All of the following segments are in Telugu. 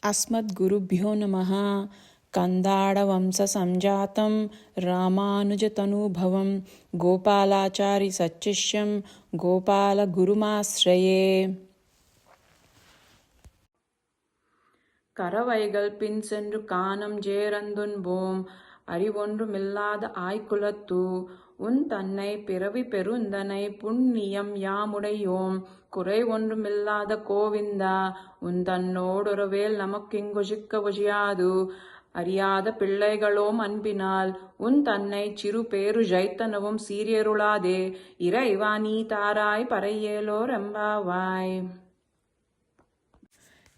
అస్మద్గురుభ్యో నమః. కందాడవంశసంజాతం రామానుజతనూభవం గోపాలాచారి సచ్చిష్యం గోపాలగురుమాశ్రయే. கரவைகள் பின் சென்று காணம் ஜேரந்துன்போம் அறிவொன்று மில்லாத ஆய்குலத்து உன் தன்னை பிறவி பெருந்தனை புண்ணியம் யாமுடையோம் குறை ஒன்றுமில்லாத கோவிந்தா உன் தன்னோடொருவேல் நமக்கிங்கொஜிக்க ஒழியாது அறியாத பிள்ளைகளோம் அன்பினால் உன் தன்னை சிறு பேரு ஜைத்தனவும் சீரியருளாதே இறைவா நீ தாராய் பறைయేలో రెంబావాయ్.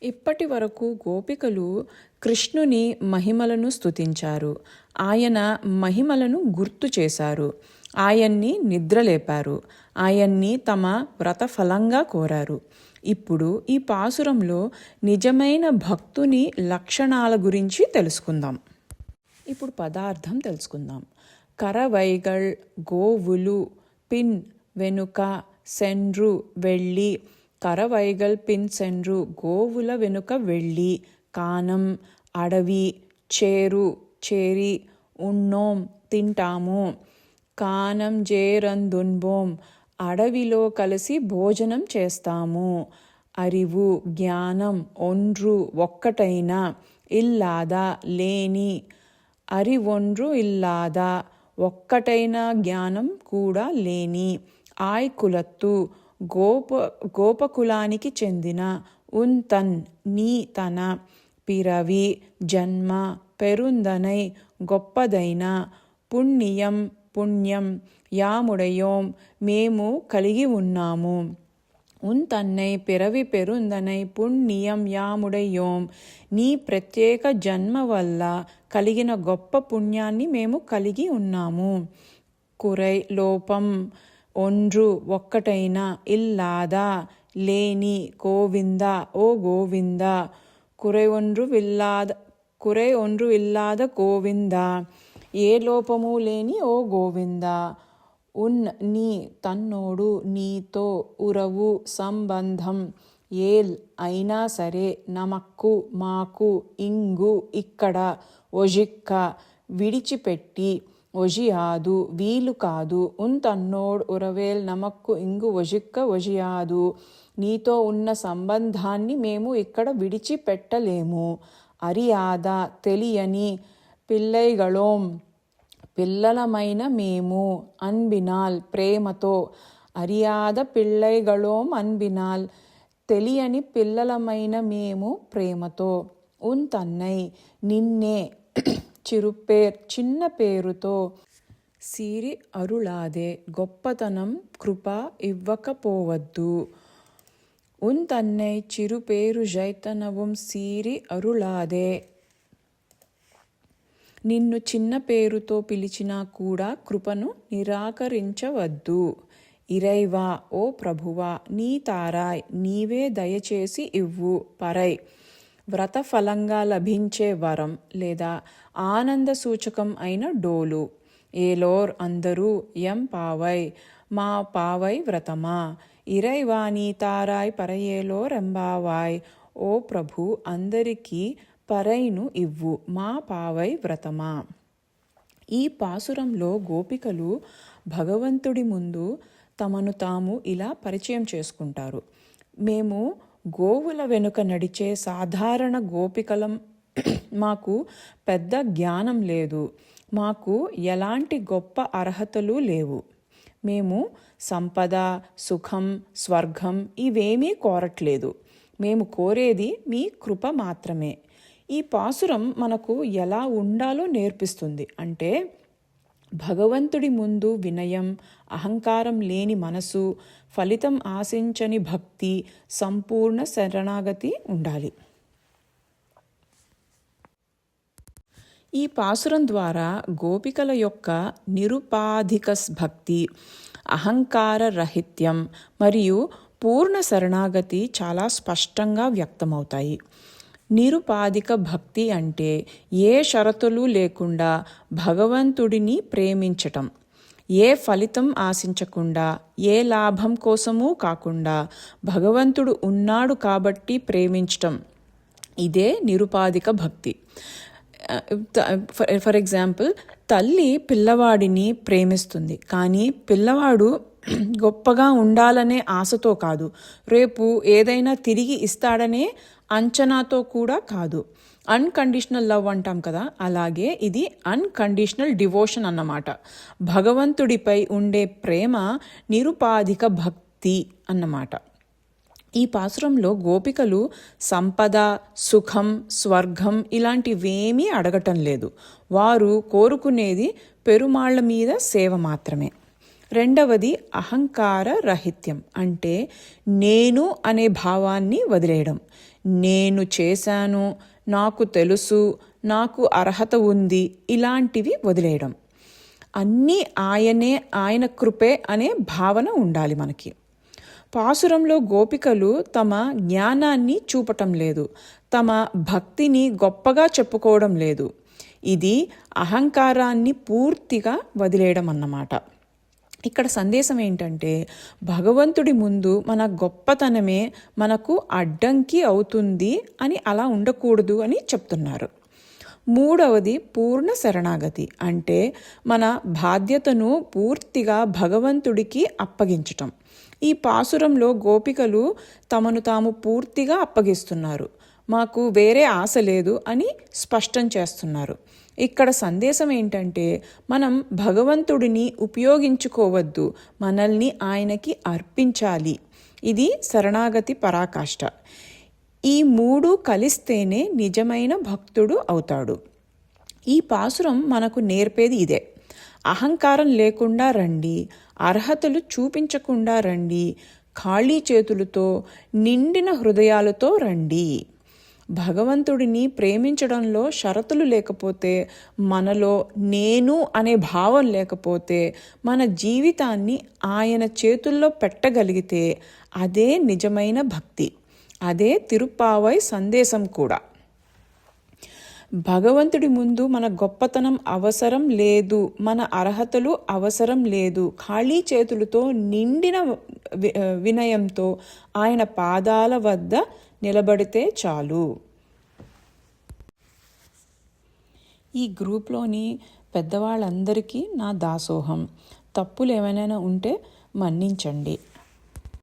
ఇప్పటి వరకు గోపికలు కృష్ణుని మహిమలను స్తుతించారు. ఆయన మహిమలను గుర్తు చేశారు. ఆయన్ని నిద్రలేపారు. ఆయన్ని తమ వ్రతఫలంగా కోరారు. ఇప్పుడు ఈ పాసురంలో నిజమైన భక్తుని లక్షణాల గురించి తెలుసుకుందాం. ఇప్పుడు పదార్థం తెలుసుకుందాం. కరవైగళ్ గోవులు, పిన్ వెనుక, సెండ్రు వెళ్ళి. కరవైగల్ పిన్ సెండ్రు గోవుల వెనుక వెళ్ళి. కానం అడవి, చేరు చేరి, ఉన్నోం తింటాము. కానం జేరందున్బోం అడవిలో కలిసి భోజనం చేస్తాము. అరివు జ్ఞానం ఒండ్రు ఒక్కటైన, ఇల్లాదా లేని. అరివొండ్రు ఇల్లాదా ఒక్కటైన జ్ఞానం కూడా లేని. ఆయ్కులత్తు గోపకులానికి చెందిన. ఉన్తన్ నీ తన. పిరవి జన్మ పెరుందనై గొప్పదైన. పుణ్యం పుణ్యం యాముడయోం మేము కలిగి ఉన్నాము. ఉన్ తన్నై పిరవి పెరుందనై పుణ్యం యాముడయోం నీ ప్రత్యేక జన్మ వల్ల కలిగిన గొప్ప పుణ్యాన్ని మేము కలిగి ఉన్నాము. కురై లోపం ఒండ్రు ఒక్కటైన, ఇల్లాదా లేని. గోవింద ఓ గోవింద. కురై ఒండ్రు ఇల్లాద గోవింద ఏ లోపము లేని ఓ గోవింద. ఉన్ నీ తన్నోడు నీతో. ఉరవు సంబంధం ఏల్ అయినా సరే. నమక్కు మాకు. ఇంగు ఇక్కడ. ఒజిక్క విడిచిపెట్టి. ఒజియాదు వీలు కాదు. ఉన్ తన్నోడ్ ఉరవేల్ నమక్కు ఇంగు ఒజిక్క ఒజియాదు నీతో ఉన్న సంబంధాన్ని మేము ఇక్కడ విడిచిపెట్టలేము. అరియాద తెలియని. పిల్లైగళోం పిల్లలమైన మేము. అన్బినాల్ ప్రేమతో. అరియాద పిల్లైగళోం అన్బినాల్ తెలియని పిల్లలమైన మేము ప్రేమతో. ఉన్ తన్నై నిన్నే. చిన్న పేరుతో. సిరి అరుళాదే గొప్పతనం కృప ఇవ్వకపోవద్దు. ఉన్ తన్నై చిరు పేరు జైతనవం సిరి అరుళాదే నిన్ను చిన్న పేరుతో పిలిచినా కూడా కృపను నిరాకరించవద్దు. ఇరైవా ఓ ప్రభువా నీ తారాయ్ నీవే దయచేసి ఇవ్వు. పరై వ్రతఫలంగా లభించే వరం లేదా ఆనంద సూచకం అయిన డోలు. ఏలోర్ అందరూ. ఎం పావై మా పావై వ్రతమా. ఇరైవా నీ తారాయ్ పరయేలో రెంబావాయ్ ఓ ప్రభు అందరికీ పరైను ఇవ్వు. మా పావై వ్రతమా. ఈ పాసురంలో గోపికలు భగవంతుడి ముందు తమను తాము ఇలా పరిచయం చేసుకుంటారు. మేము గోవుల వెనుక నడిచే సాధారణ గోపికలం. మాకు పెద్ద జ్ఞానం లేదు. మాకు ఎలాంటి గొప్ప అర్హతలు లేవు. మేము సంపద, సుఖం, స్వర్గం ఇవేమీ కోరట్లేదు. మేము కోరేది మీ కృప మాత్రమే. ఈ పాసురం మనకు ఎలా ఉండాలో నేర్పిస్తుంది. అంటే భగవంతుడి ముందు వినయం, అహంకారం లేని మనసు, ఫలితం ఆశించని భక్తి, సంపూర్ణ శరణాగతి ఉండాలి. ఈ పాసురం ద్వారా గోపికల యొక్క నిరుపాధిక భక్తి, అహంకార రహిత్యం మరియు పూర్ణ శరణాగతి చాలా స్పష్టంగా వ్యక్తమవుతాయి. నిరుపాధిక భక్తి అంటే ఏ షరతులు లేకుండా భగవంతుడిని ప్రేమించటం. ఏ ఫలితం ఆశించకుండా, ఏ లాభం కోసమూ కాకుండా భగవంతుడు ఉన్నాడు కాబట్టి ప్రేమించటం. ఇదే నిరుపాధిక భక్తి. ఫర్ ఎగ్జాంపుల్, తల్లి పిల్లవాడిని ప్రేమిస్తుంది, కానీ పిల్లవాడు గొప్పగా ఉండాలనే ఆశతో కాదు, రేపు ఏదైనా తిరిగి ఇస్తాడనే అంచనాతో కూడా కాదు. అన్కండిషనల్ లవ్ అంటాం కదా, అలాగే ఇది అన్కండిషనల్ డివోషన్ అన్నమాట. భగవంతుడిపై ఉండే ప్రేమ నిరుపాధిక భక్తి అన్నమాట. ఈ పాసురంలో గోపికలు సంపద, సుఖం, స్వర్గం ఇలాంటివేమీ అడగటం లేదు. వారు కోరుకునేది పెరుమాళ్ల మీద సేవ మాత్రమే. రెండవది అహంకార రహిత్యం, అంటే నేను అనే భావాన్ని వదిలేయడం. నేను చేశాను, నాకు తెలుసు, నాకు అర్హత ఉంది, ఇలాంటివి వదిలేయడం. అన్నీ ఆయనే, ఆయన కృపే అనే భావన ఉండాలి మనకి. పాసురంలో గోపికలు తమ జ్ఞానాన్ని చూపటం లేదు, తమ భక్తిని గొప్పగా చెప్పుకోవడం లేదు. ఇది అహంకారాన్ని పూర్తిగా వదిలేయడం అన్నమాట. ఇక్కడ సందేశం ఏంటంటే, భగవంతుడి ముందు మన గొప్పతనమే మనకు అడ్డంకి అవుతుంది అని అలా ఉండకూడదు అని చెప్తున్నారు. మూడవది పూర్ణ శరణాగతి, అంటే మన బాధ్యతను పూర్తిగా భగవంతుడికి అప్పగించటం. ఈ పాసురంలో గోపికలు తమను తాము పూర్తిగా అప్పగిస్తున్నారు, మాకు వేరే ఆశ లేదు అని స్పష్టం చేస్తున్నారు. ఇక్కడ సందేశం ఏంటంటే, మనం భగవంతుడిని ఉపయోగించుకోవద్దు, మనల్ని ఆయనకి అర్పించాలి. ఇది శరణాగతి పరాకాష్ట. ఈ మూడు కలిస్తేనే నిజమైన భక్తుడు అవుతాడు. ఈ పాసురం మనకు నేర్పేది ఇదే. అహంకారం లేకుండా రండి, అర్హతలు చూపించకుండా రండి, ఖాళీ చేతులతో, నిండిన హృదయాలతో రండి. భగవంతుడిని ప్రేమించడంలో షరతులు లేకపోతే, మనలో నేను అనే భావం లేకపోతే, మన జీవితాన్ని ఆయన చేతుల్లో పెట్టగలిగితే అదే నిజమైన భక్తి. అదే తిరుప్పావై సందేశం కూడా. భగవంతుడి ముందు మన గొప్పతనం అవసరం లేదు, మన అర్హతలు అవసరం లేదు. ఖాళీ చేతులతో, నిండిన వినయంతో ఆయన పాదాల వద్ద నిలబడితే చాలు. ఈ గ్రూప్లోని పెద్దవాళ్ళందరికీ నా దాసోహం. తప్పులు ఏమైనా ఉంటే మన్నించండి.